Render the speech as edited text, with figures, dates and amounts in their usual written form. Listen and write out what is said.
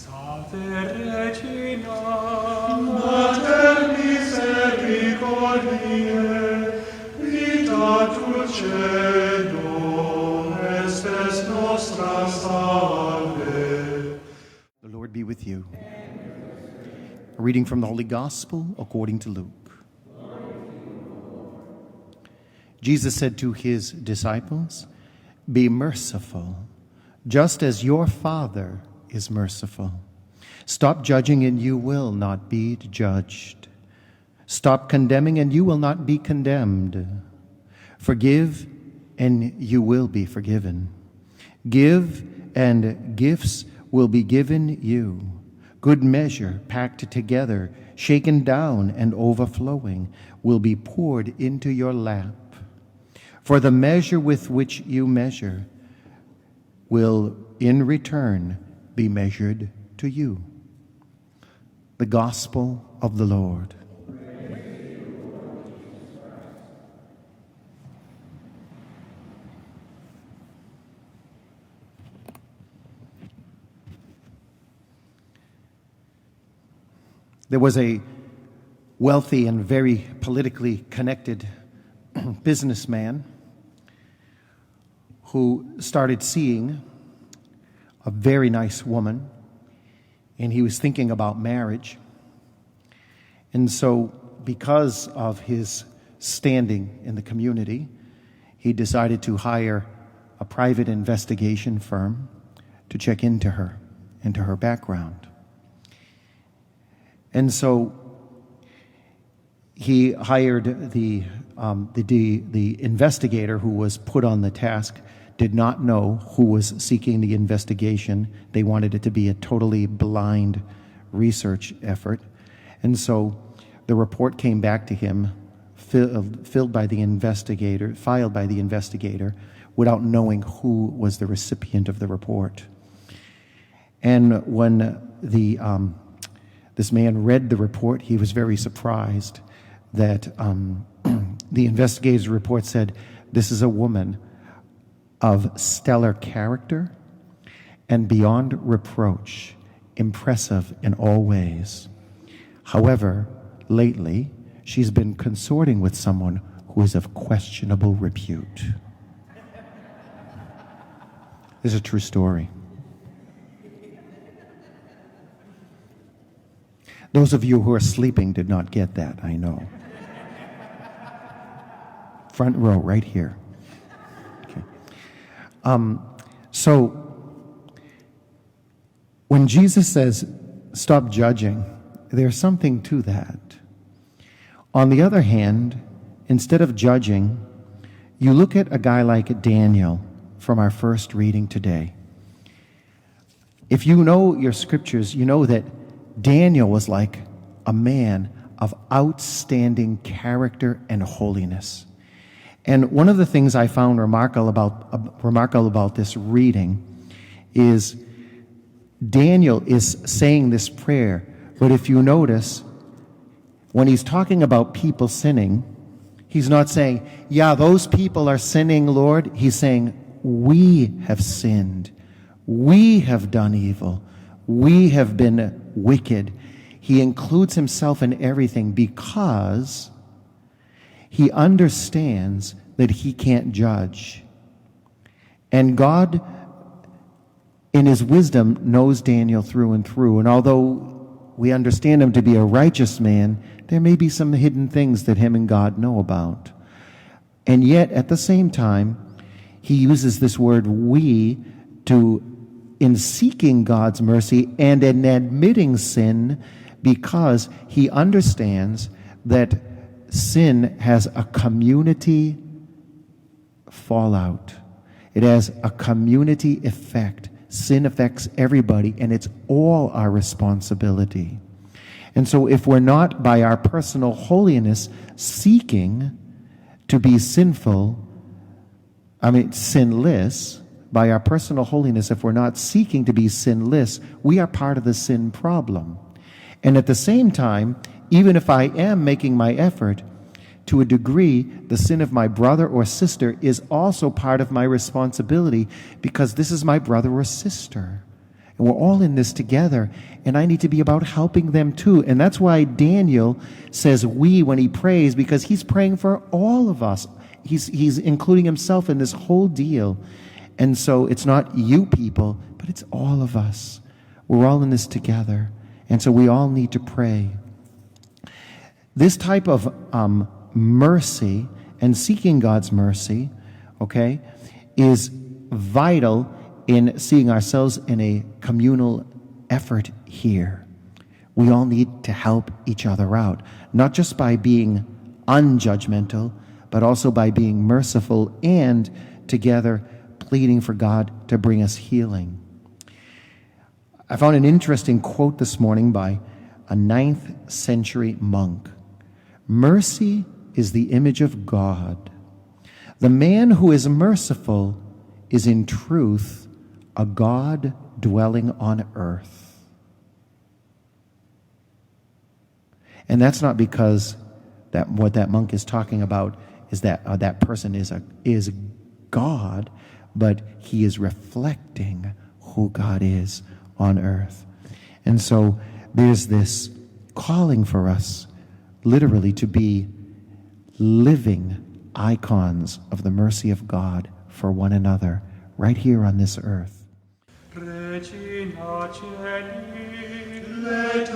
Regina, Mater misericordiae, vita dulcedo, estes nostra salve. The Lord be with you. A reading from the Holy Gospel according to Luke. Jesus said to his disciples, "Be merciful, just as your Father is merciful. Stop judging and you will not be judged. Stop condemning and you will not be condemned. Forgive and you will be forgiven. Give and gifts will be given you. Good measure, packed together, shaken down and overflowing, will be poured into your lap. For the measure with which you measure will in return be measured to you." The Gospel of the Lord. There was a wealthy and very politically connected businessman who started seeing a very nice woman, and he was thinking about marriage. And so, because of his standing in the community, he decided to hire a private investigation firm to check into her background. And so he hired the investigator who was put on the task, did not know who was seeking the investigation. They wanted it to be a totally blind research effort. And so the report came back to him, filed by the investigator, without knowing who was the recipient of the report. And when this man read the report, he was very surprised that the investigator's report said, "This is a woman of stellar character and beyond reproach, impressive in all ways. However, lately, she's been consorting with someone who is of questionable repute." This is a true story. Those of you who are sleeping did not get that, I know. Front row, right here. So when Jesus says, "Stop judging," there's something to that. On the other hand, instead of judging, you look at a guy like Daniel from our first reading today. If you know your scriptures, you know that Daniel was like a man of outstanding character and holiness. And one of the things I found remarkable about this reading is Daniel is saying this prayer, but if you notice, when he's talking about people sinning, he's not saying, "Yeah, those people are sinning, Lord." He's saying, "We have sinned. We have done evil. We have been wicked." He includes himself in everything because he understands that he can't judge. And God, in his wisdom, knows Daniel through and through. And although we understand him to be a righteous man, there may be some hidden things that him and God know about. And yet, at the same time, he uses this word "we" in seeking God's mercy and in admitting sin, because he understands that sin has a community fallout. It has a community effect. Sin affects everybody, and it's all our responsibility. And so if we're not, by our personal holiness, seeking to be sinless, by our personal holiness, if we're not seeking to be sinless, we are part of the sin problem. And at the same time, even if I am making my effort, to a degree, the sin of my brother or sister is also part of my responsibility, because this is my brother or sister. And we're all in this together, and I need to be about helping them too. And that's why Daniel says we when he prays, because he's praying for all of us. He's including himself in this whole deal. And so it's not you people, but it's all of us. We're all in this together. And so we all need to pray. This type of mercy and seeking God's mercy, okay, is vital in seeing ourselves in a communal effort here. We all need to help each other out, not just by being unjudgmental, but also by being merciful and together pleading for God to bring us healing. I found an interesting quote this morning by a 9th century monk. Mercy is the image of God. The man who is merciful is in truth a God dwelling on earth. And that's not because that what that monk is talking about is that that person is God, but he is reflecting who God is on earth. And so there's this calling for us literally to be living icons of the mercy of God for one another right here on this earth. Regina Celi, let